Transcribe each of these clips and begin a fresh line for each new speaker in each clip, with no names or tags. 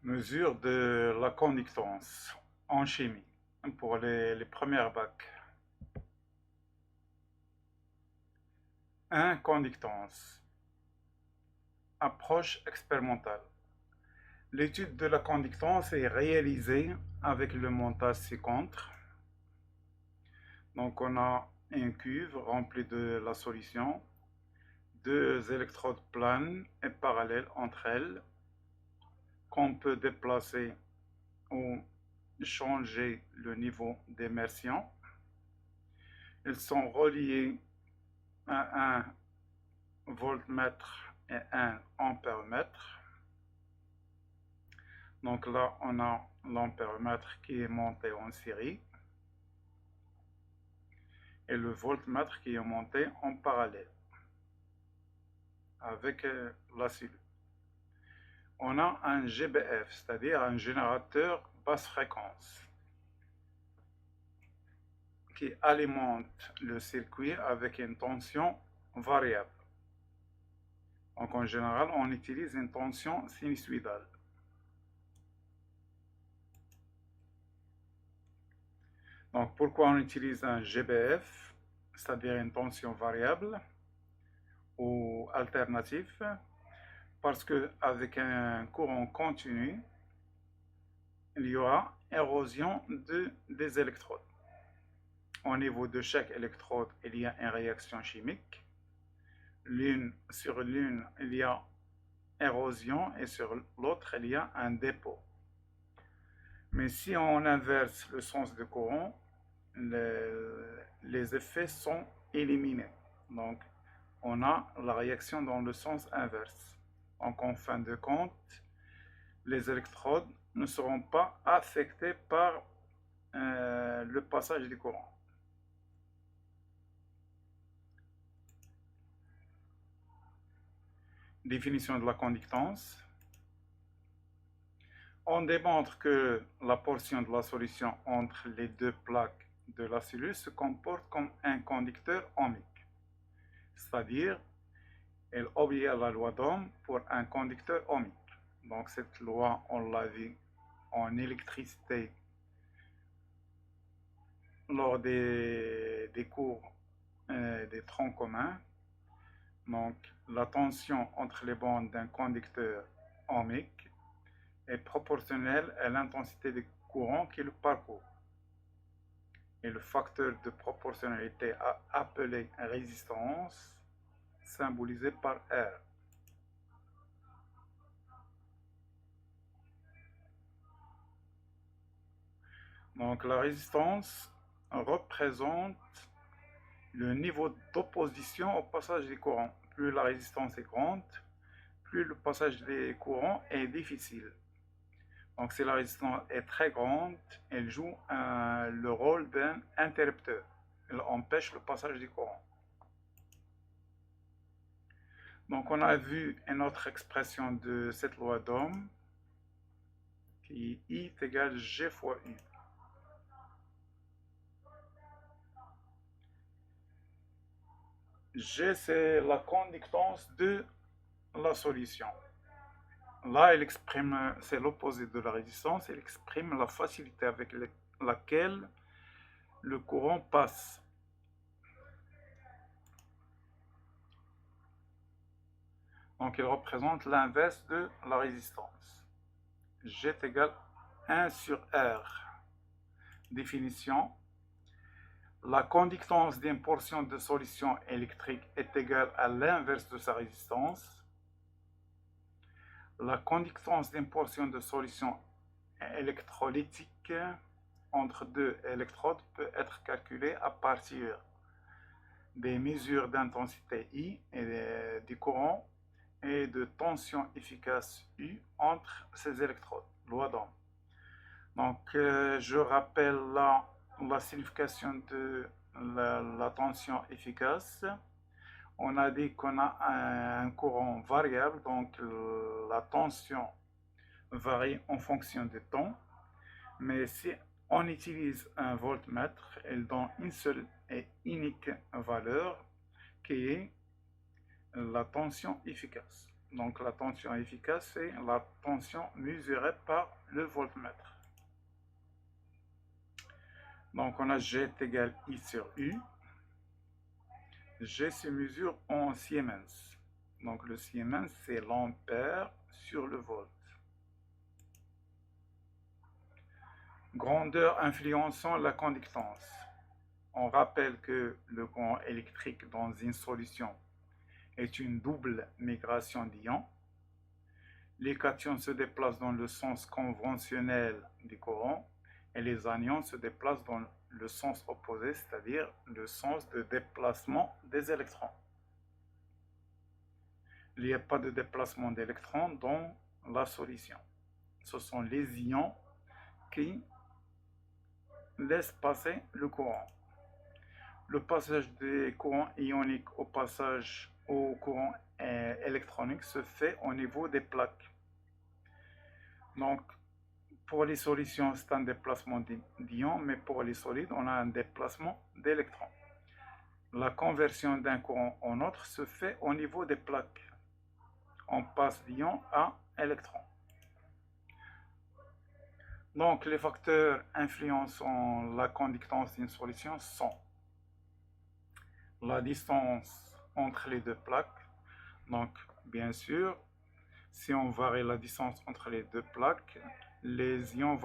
Mesure de la conductance en chimie pour les premières bacs. 1. Conductance. Approche expérimentale. L'étude de la conductance est réalisée avec le montage ci-contre. Donc on a une cuve remplie de la solution, deux électrodes planes et parallèles entre elles, qu'on peut déplacer ou changer le niveau d'immersion. Ils sont reliés à un voltmètre et un ampèremètre. Donc là, on a l'ampèremètre qui est monté en série et le voltmètre qui est monté en parallèle avec la cellule. On a un GBF, c'est-à-dire un générateur basse fréquence, qui alimente le circuit avec une tension variable. Donc en général, on utilise une tension sinusoïdale. Donc pourquoi on utilise un GBF, c'est-à-dire une tension variable ou alternatif? Parce qu'avec un courant continu, il y aura érosion des électrodes. Au niveau de chaque électrode, il y a une réaction chimique. Sur l'une, il y a érosion et sur l'autre, il y a un dépôt. Mais si on inverse le sens du courant, les effets sont éliminés. Donc, on a la réaction dans le sens inverse. Donc, en fin de compte, les électrodes ne seront pas affectées par le passage du courant. Définition de la conductance. On démontre que la portion de la solution entre les deux plaques de la cellule se comporte comme un conducteur ohmique, c'est-à-dire elle obéit à la loi d'Ohm pour un conducteur ohmique. Donc cette loi, on l'a vu en électricité lors des cours des troncs communs. Donc la tension entre les bandes d'un conducteur ohmique est proportionnelle à l'intensité du courant qui le parcourt. Et le facteur de proportionnalité appelé résistance, symbolisé par R. Donc la résistance représente le niveau d'opposition au passage des courants. Plus la résistance est grande, plus le passage des courants est difficile. Donc si la résistance est très grande, elle joue le rôle d'un interrupteur. Elle empêche le passage du courant. Donc on a vu une autre expression de cette loi d'Ohm qui est I est égal G fois U. G, c'est la conductance de la solution. Là, elle exprime, c'est l'opposé de la résistance, elle exprime la facilité avec laquelle le courant passe. Donc, il représente l'inverse de la résistance. G est égal 1 sur R. Définition. La conductance d'une portion de solution électrique est égale à l'inverse de sa résistance. La conductance d'une portion de solution électrolytique entre deux électrodes peut être calculée à partir des mesures d'intensité I et du courant et de tension efficace U entre ces électrodes. Loi d'Ohm. Donc, je rappelle là la signification de la tension efficace. On a dit qu'on a un courant variable, donc la tension varie en fonction du temps. Mais si on utilise un voltmètre, elle donne une seule et unique valeur qui est la tension efficace. Donc la tension efficace, c'est la tension mesurée par le voltmètre. Donc on a G est égal I sur U. G se mesure en Siemens. Donc le Siemens, c'est l'ampère sur le volt. Grandeur influençant la conductance. On rappelle que le courant électrique dans une solution est une double migration d'ions. Les cations se déplacent dans le sens conventionnel du courant et les anions se déplacent dans le sens opposé, c'est-à-dire le sens de déplacement des électrons. Il n'y a pas de déplacement d'électrons dans la solution. Ce sont les ions qui laissent passer le courant. Le passage des courants ioniques au courant électronique se fait au niveau des plaques. Donc, pour les solutions, c'est un déplacement d'ions, mais pour les solides, on a un déplacement d'électrons. La conversion d'un courant en autre se fait au niveau des plaques. On passe d'ions à électrons. Donc, les facteurs influençant la conductance d'une solution sont la distance entre les deux plaques. Donc, bien sûr, si on varie la distance entre les deux plaques, les ions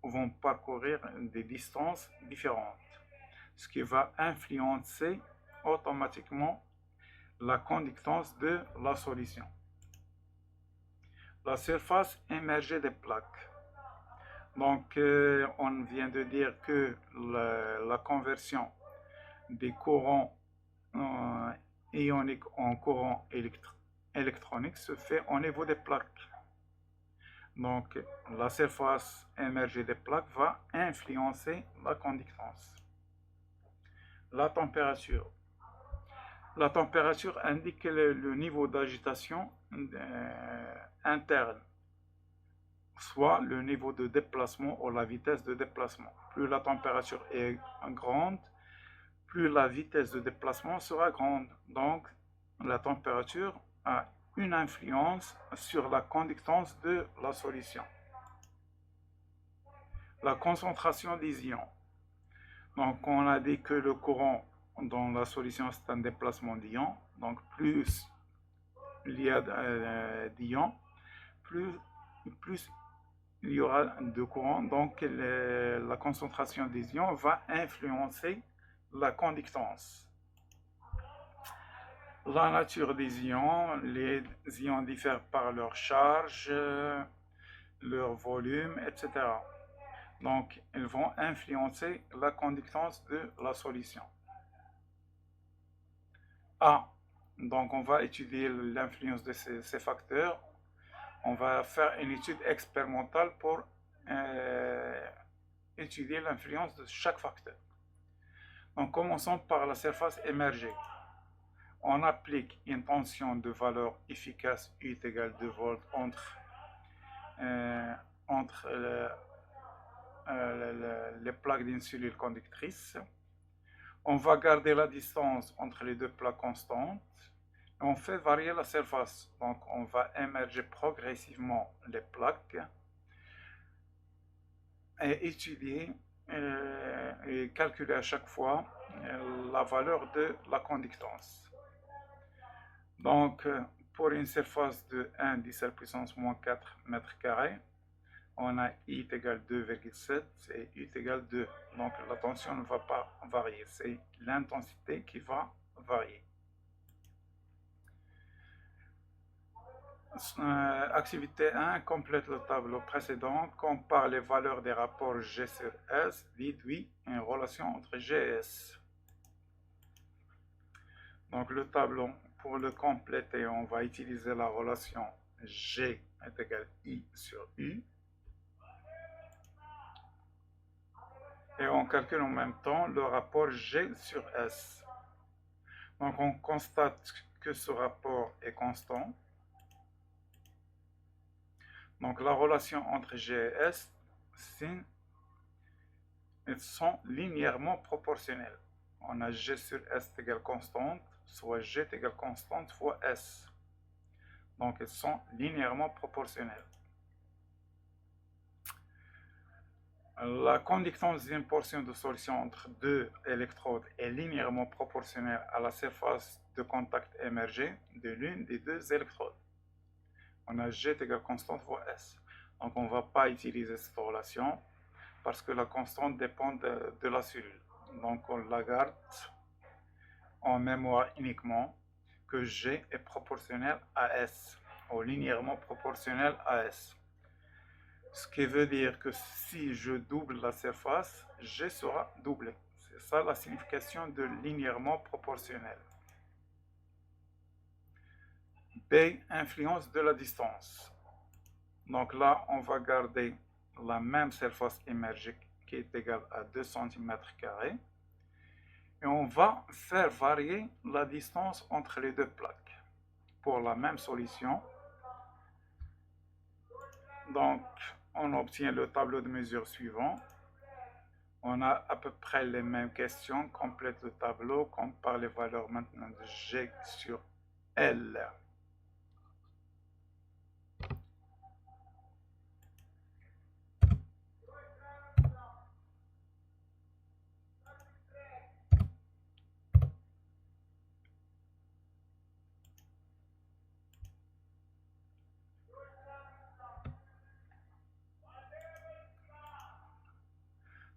vont parcourir des distances différentes, ce qui va influencer automatiquement la conductance de la solution. La surface émergée des plaques. Donc, on vient de dire que la conversion des courants ioniques en courant électronique se fait au niveau des plaques. Donc, la surface émergée des plaques va influencer la conductance. La température. La température indique le niveau d'agitation interne, soit le niveau de déplacement ou la vitesse de déplacement. Plus la température est grande, plus la vitesse de déplacement sera grande. Donc, la température a une influence sur la conductance de la solution. La concentration des ions. Donc, on a dit que le courant dans la solution, c'est un déplacement d'ions. Donc, plus il y a d'ions, plus il y aura de courant. Donc, la concentration des ions va influencer la conductance. La nature des ions. Les ions diffèrent par leur charge, leur volume, etc. Donc, ils vont influencer la conductance de la solution. Donc on va étudier l'influence de ces facteurs. On va faire une étude expérimentale pour étudier l'influence de chaque facteur. Donc, commençons par la surface émergée. On applique une tension de valeur efficace U est égal 2 volts entre les plaques d'une cellule conductrice. On va garder la distance entre les deux plaques constantes. Et on fait varier la surface. Donc on va émerger progressivement les plaques et étudier et calculer à chaque fois la valeur de la conductance. Donc, pour une surface de 1 10 à la puissance moins 4 mètres carrés, on a I est égal 2,7 et U est égal 2. Donc, la tension ne va pas varier, c'est l'intensité qui va varier. Activité 1, complète le tableau précédent, compare les valeurs des rapports G sur S, déduit une relation entre G et S. Donc le tableau, pour le compléter, on va utiliser la relation G est égal I sur U. Et on calcule en même temps le rapport G sur S. Donc on constate que ce rapport est constant. Donc la relation entre G et S sont linéairement proportionnelles. On a G sur S égale constante, soit G est égal constante fois S. Donc elles sont linéairement proportionnelles. La conductance d'une portion de solution entre deux électrodes est linéairement proportionnelle à la surface de contact émergée de l'une des deux électrodes. On a G égale constante fois S. Donc on ne va pas utiliser cette relation parce que la constante dépend de la cellule. Donc on la garde en mémoire uniquement que G est proportionnel à S, ou linéairement proportionnel à S. Ce qui veut dire que si je double la surface, G sera doublé. C'est ça la signification de linéairement proportionnel. B, influence de la distance. Donc là, on va garder la même surface émergée qui est égale à 2 cm². Et on va faire varier la distance entre les deux plaques pour la même solution. Donc, on obtient le tableau de mesure suivant. On a à peu près les mêmes questions. Complète le tableau, compare les valeurs maintenant de G sur L.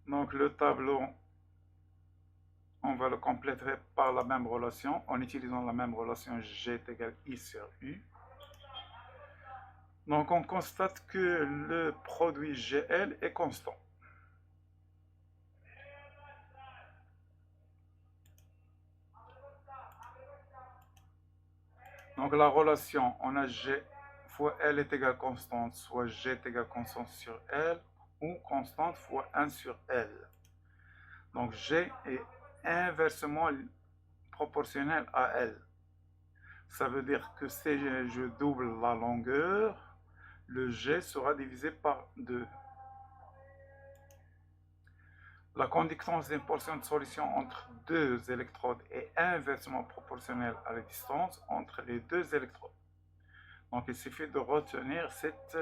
Donc le tableau, on va le compléter par la même relation, en utilisant la même relation G est égal I sur U. Donc on constate que le produit GL est constant. Donc la relation, on a G fois L est égal constante, soit G est égal constante sur L, ou constante fois 1 sur L. Donc G est inversement proportionnel à L. Ça veut dire que si je double la longueur, le G sera divisé par 2. La conductance d'une portion de solution entre deux électrodes est inversement proportionnelle à la distance entre les deux électrodes. Donc il suffit de retenir cette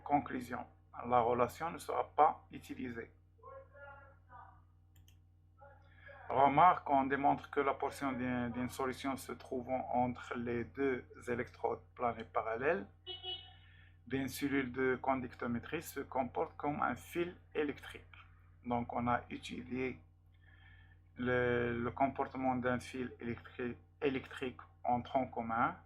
conclusion. La relation ne sera pas utilisée. Remarque, on démontre que la portion d'une solution se trouvant entre les deux électrodes planes et parallèles d'une cellule de conductométrie se comporte comme un fil électrique. Donc on a étudié le comportement d'un fil électrique en tronc commun.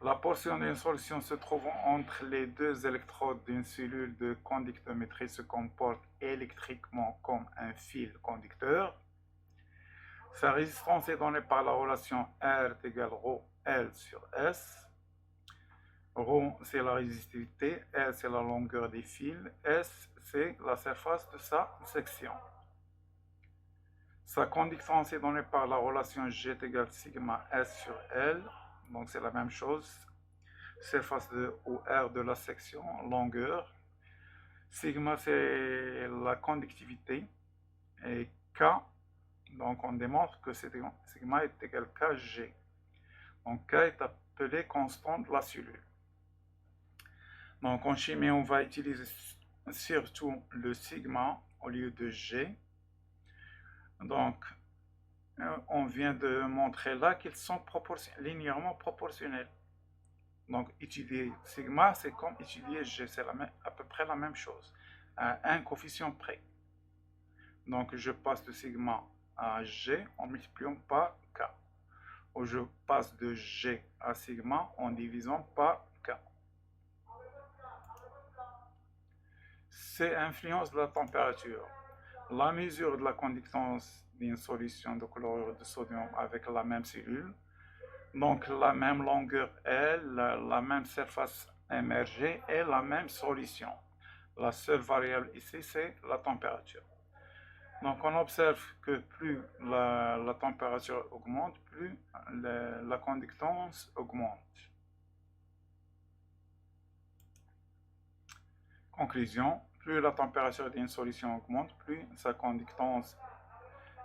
La portion d'une solution se trouvant entre les deux électrodes d'une cellule de conductométrie se comporte électriquement comme un fil conducteur. Sa résistance est donnée par la relation R égale ρ L sur S. Ρ, c'est la résistivité, L, c'est la longueur des fils, S, c'est la surface de sa section. Sa conductance est donnée par la relation G égale sigma S sur L. Donc c'est la même chose, surface ou R de la section, longueur. Sigma c'est la conductivité et K, donc on démontre que sigma est égal à Kg. Donc K est appelé constante de la cellule. Donc en chimie on va utiliser surtout le sigma au lieu de G. Donc on vient de montrer là qu'ils sont linéairement proportionnels. Donc étudier sigma, c'est comme étudier G, c'est à peu près la même chose, à un coefficient près. Donc je passe de sigma à G en multipliant par K. Ou je passe de G à sigma en divisant par K. C'est influence de la température. La mesure de la conductance d'une solution de chlorure de sodium avec la même cellule, donc la même longueur L, la même surface émergée et la même solution. La seule variable ici, c'est la température. Donc on observe que plus la température augmente, plus la conductance augmente. Conclusion, plus la température d'une solution augmente, plus sa conductance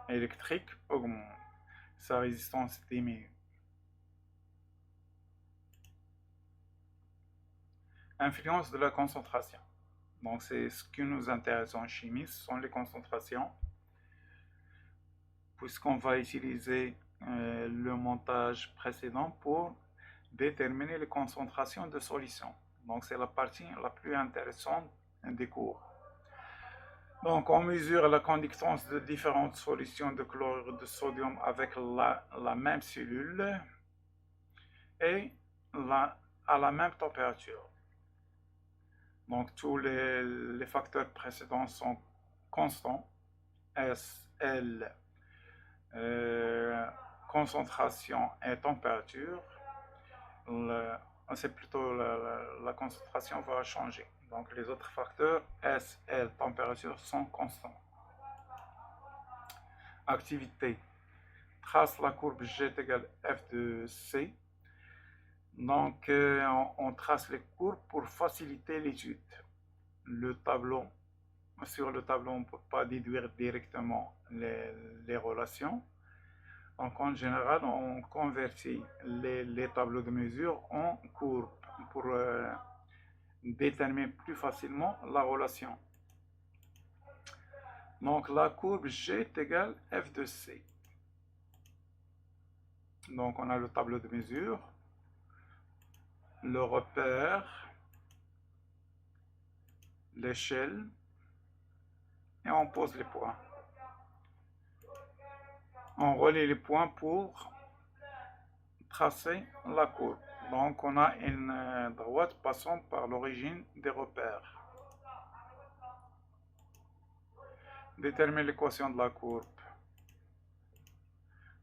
électrique augmente, sa résistance diminue. Influence de la concentration. Donc c'est ce qui nous intéresse en chimie, ce sont les concentrations, puisqu'on va utiliser le montage précédent pour déterminer les concentrations de solutions. Donc c'est la partie la plus intéressante des cours. Donc on mesure la conductance de différentes solutions de chlorure de sodium avec la même cellule et à la même température. Donc tous les facteurs précédents sont constants. S, L, concentration et température. C'est plutôt la concentration va changer. Donc les autres facteurs, S, L, température, sont constants. Activité. Trace la courbe G égale F de C. Donc on trace les courbes pour faciliter l'étude. Sur le tableau, on ne peut pas déduire directement les relations. Donc en général, on convertit les tableaux de mesure en courbes pour déterminer plus facilement la relation. Donc la courbe G est égale F de C. Donc on a le tableau de mesure, le repère, l'échelle, et on pose les points. On relie les points pour tracer la courbe. Donc on a une droite passant par l'origine des repères. Détermine l'équation de la courbe.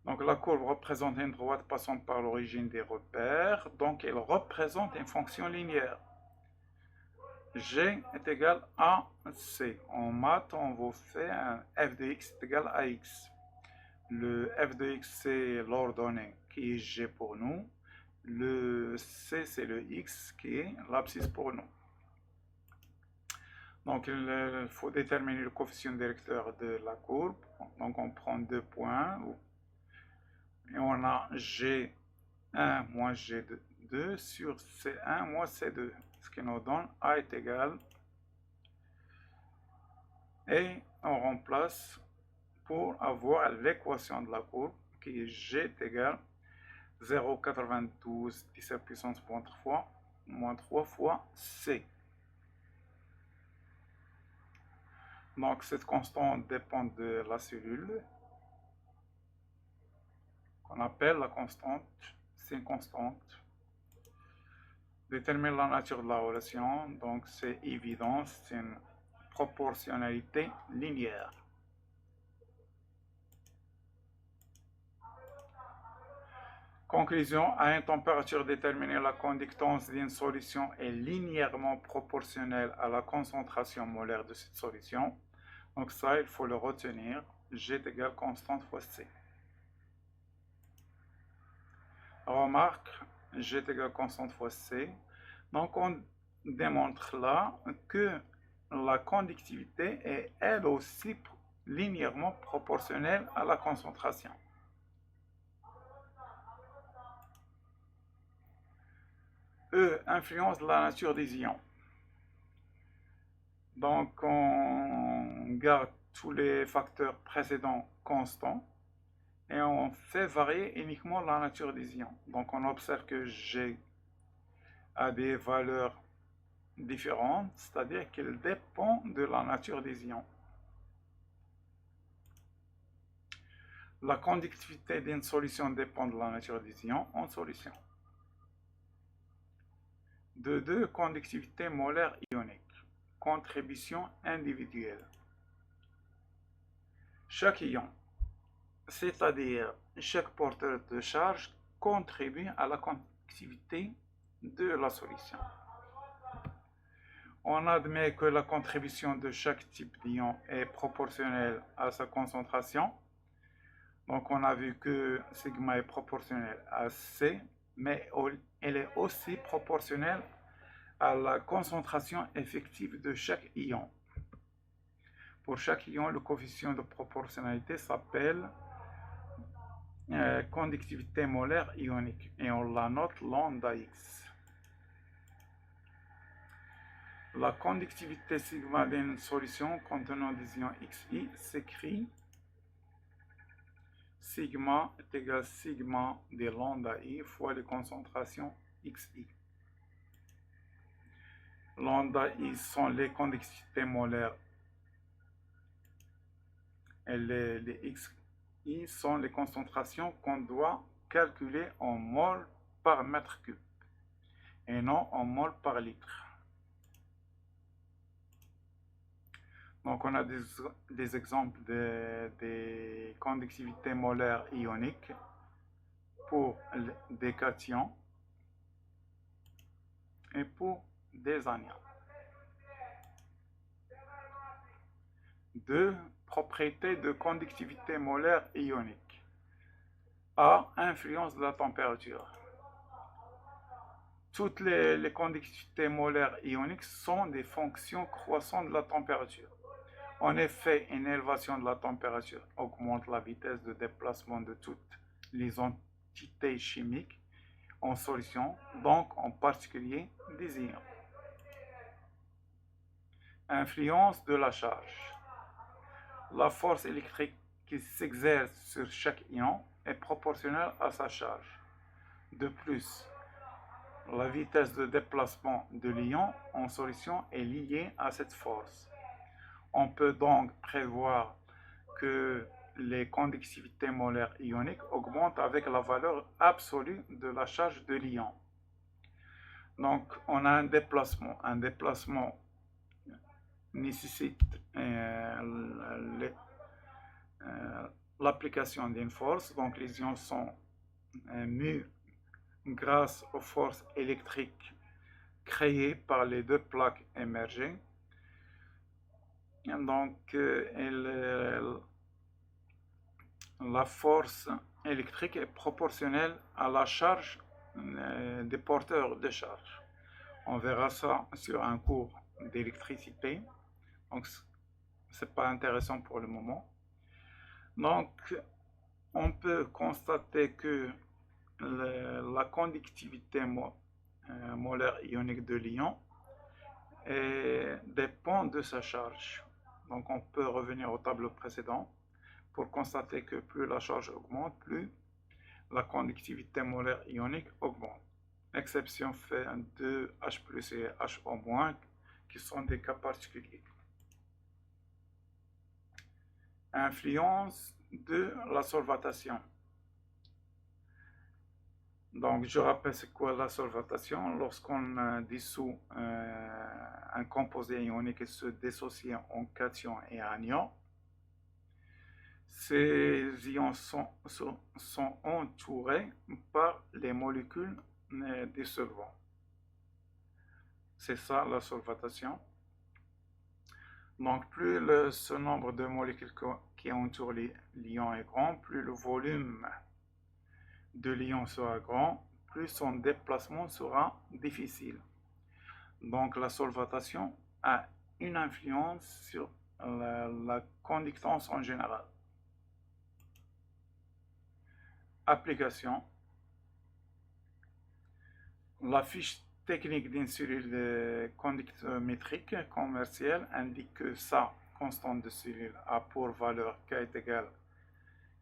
Donc la courbe représente une droite passant par l'origine des repères, donc elle représente une fonction linéaire. G est égal à C. En maths, on vous fait un f de x est égal à x. Le f de x, c'est l'ordonnée qui est G pour nous. Le C, c'est le x qui est l'abscisse pour nous. Donc il faut déterminer le coefficient directeur de la courbe. Donc on prend deux points et on a G1 moins G2 sur C1 moins C2, ce qui nous donne A est égal, et on remplace pour avoir l'équation de la courbe qui est G est égal 0,92 17 puissance moins 3 fois C. Donc cette constante dépend de la cellule qu'on appelle la constante. C'est une constante. Détermine la nature de la relation, donc c'est évident, c'est une proportionnalité linéaire. Conclusion, à une température déterminée, la conductance d'une solution est linéairement proportionnelle à la concentration molaire de cette solution. Donc ça, il faut le retenir. G est égal constante fois C. Remarque, G est égal constante fois C. Donc on démontre là que la conductivité est elle aussi linéairement proportionnelle à la concentration. E, influence de la nature des ions. Donc on garde tous les facteurs précédents constants et on fait varier uniquement la nature des ions. Donc on observe que G a des valeurs différentes, c'est-à-dire qu'elle dépend de la nature des ions. La conductivité d'une solution dépend de la nature des ions en solution. De 2, conductivité molaire ionique. Contribution individuelle. Chaque ion, c'est-à-dire chaque porteur de charge, contribue à la conductivité de la solution. On admet que la contribution de chaque type d'ion est proportionnelle à sa concentration. Donc on a vu que sigma est proportionnel à C, mais elle est aussi proportionnelle à la concentration effective de chaque ion. Pour chaque ion, le coefficient de proportionnalité s'appelle conductivité molaire ionique et on la note lambda x. La conductivité sigma d'une solution contenant des ions xi s'écrit sigma est égal à sigma de lambda i fois les concentrations xi. Lambda i sont les conductivités molaires et les xi sont les concentrations qu'on doit calculer en mol par mètre cube et non en mol par litre. Donc on a des exemples des conductivités molaires ioniques pour des cations et pour des anions. Deux propriétés de conductivité molaire ionique. A. Influence de la température. Toutes les conductivités molaires ioniques sont des fonctions croissantes de la température. En effet, une élévation de la température augmente la vitesse de déplacement de toutes les entités chimiques en solution, donc en particulier des ions. Influence de la charge. La force électrique qui s'exerce sur chaque ion est proportionnelle à sa charge. De plus, la vitesse de déplacement de l'ion en solution est liée à cette force. On peut donc prévoir que les conductivités molaires ioniques augmentent avec la valeur absolue de la charge de l'ion. Donc, on a un déplacement. Un déplacement nécessite l'application d'une force. Donc, les ions sont mus grâce aux forces électriques créées par les deux plaques émergées. Donc, la force électrique est proportionnelle à la charge des porteurs de charge. On verra ça sur un cours d'électricité. Donc, c'est pas intéressant pour le moment. Donc, on peut constater que la conductivité molaire ionique de l'ion dépend de sa charge. Donc on peut revenir au tableau précédent pour constater que plus la charge augmente, plus la conductivité molaire ionique augmente. Exception fait de H+ et HO- qui sont des cas particuliers. Influence de la solvatation. Donc, je rappelle c'est quoi la solvatation. Lorsqu'on dissout un composé ionique et se dissocie en cation et anion, ces ions sont entourés par les molécules des solvants. C'est ça la solvatation. Donc, plus ce nombre de molécules qui entourent l'ion est grand, plus le volume de l'ion sera grand, plus son déplacement sera difficile. Donc la solvatation a une influence sur la conductance en général. Application. La fiche technique d'une cellule conductométrique commerciale indique que sa constante de cellule a pour valeur K est égale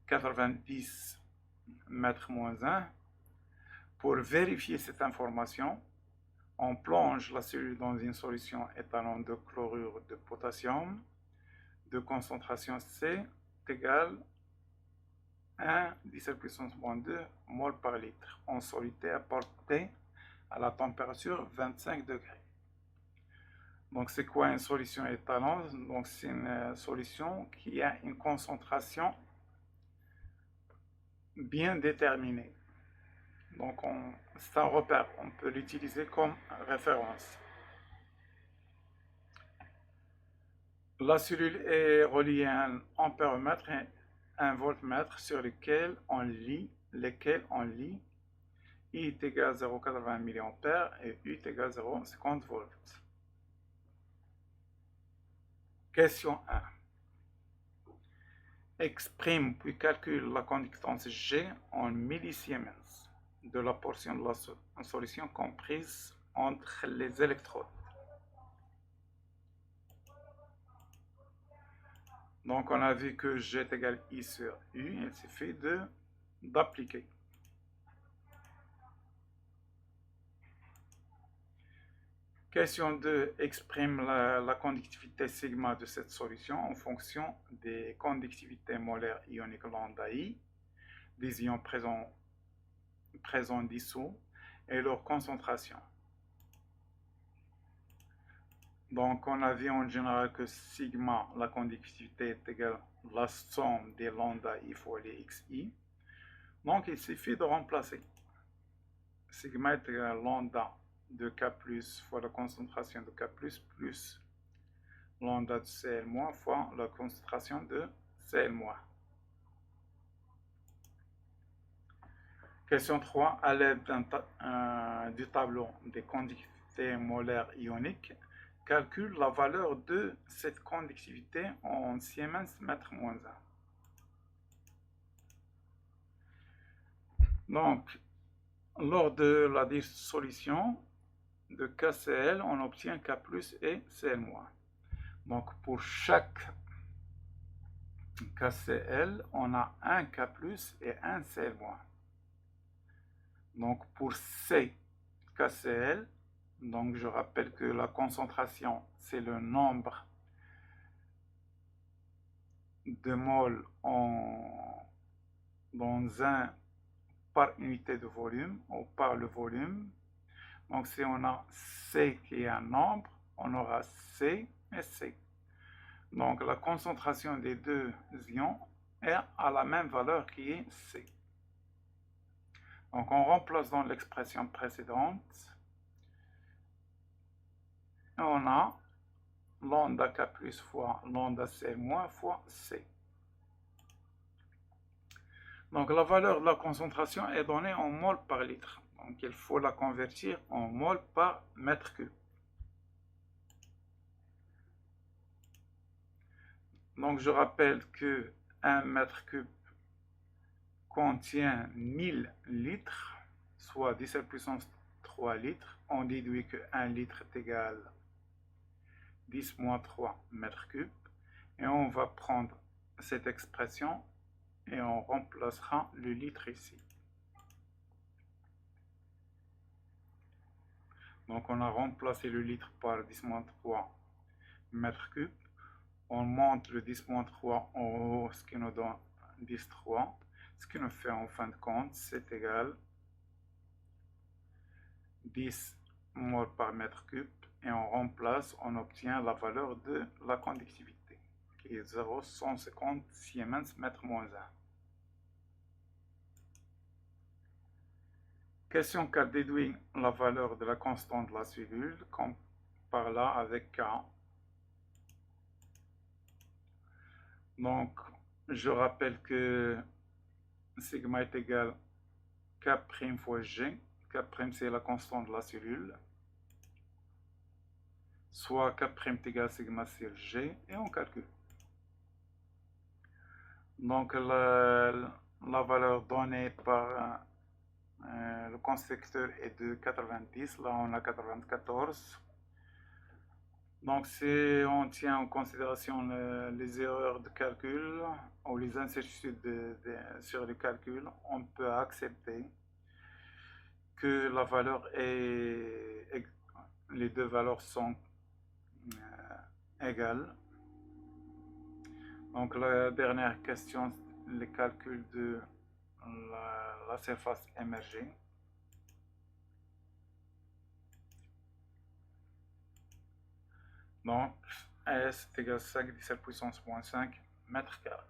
90 mètres-1. Pour vérifier cette information, on plonge la cellule dans une solution étalon de chlorure de potassium de concentration C est égale 1×10⁻², mol par litre en soluté apporté à la température 25 degrés. Donc c'est quoi une solution étalon? Donc c'est une solution qui a une concentration bien déterminée. Donc c'est un repère, on peut l'utiliser comme référence. La cellule est reliée à un ampéromètre et un voltmètre sur lesquels on lit I est égal à 0,80 mA et U est égal à 0,50 volts. Question 1. exprime puis calcule la conductance G en millisiemens de la portion de la solution comprise entre les électrodes. Donc on a vu que G est égal I sur U, il suffit d'appliquer. Question 2 exprime la conductivité sigma de cette solution en fonction des conductivités molaires ioniques lambda I, des ions présents dissous et leur concentration. Donc on a vu en général que sigma, la conductivité est égale à la somme des lambda I fois les xi. Donc il suffit de remplacer. Sigma est égal à lambda de K plus fois la concentration de K plus lambda de Cl- fois la concentration de Cl-. Question 3. À l'aide du tableau des conductivités molaires ioniques, calcule la valeur de cette conductivité en Siemens mètre moins 1. Donc, lors de la dissolution de KCl, on obtient K plus et Cl-. Donc, pour chaque KCl, on a un K plus et un Cl-. Donc, pour C KCl, donc je rappelle que la concentration, c'est le nombre de moles dans un par unité de volume ou par le volume. Donc si on a C qui est un nombre, on aura C et C. Donc la concentration des deux ions est à la même valeur qui est C. Donc on remplace dans l'expression précédente et on a lambda K plus fois lambda C moins fois C. Donc la valeur de la concentration est donnée en mol par litre. Donc il faut la convertir en mol par mètre cube. Donc je rappelle que 1 mètre cube contient 1000 litres, soit 10 à la puissance 3 litres. On déduit que 1 litre est égal à 10 moins 3 mètres cubes. Et on va prendre cette expression et on remplacera le litre ici. Donc on a remplacé le litre par 10 moins 3 mètres cubes. On monte le 10 moins 3 en haut, ce qui nous donne 10,3. Ce qui nous fait en fin de compte, c'est égal 10 moles par mètre cube. Et on remplace, on obtient la valeur de la conductivité, qui est 0,150 Siemens mètre moins 1. Question 4 déduit la valeur de la constante de la cellule, compare-la avec K. Donc, je rappelle que sigma est égal à K' fois G. K' c'est la constante de la cellule. Soit K' est égal à sigma sur G et on calcule. Donc, la valeur donnée par le constructeur est de 90. Là, on a 94. Donc, si on tient en considération les erreurs de calcul ou les incertitudes sur le calcul, on peut accepter que la valeur les deux valeurs sont égales. Donc, la dernière question, le calcul de la surface émergée. Donc, S est égal à 5 10 à la puissance moins 5 mètres carrés.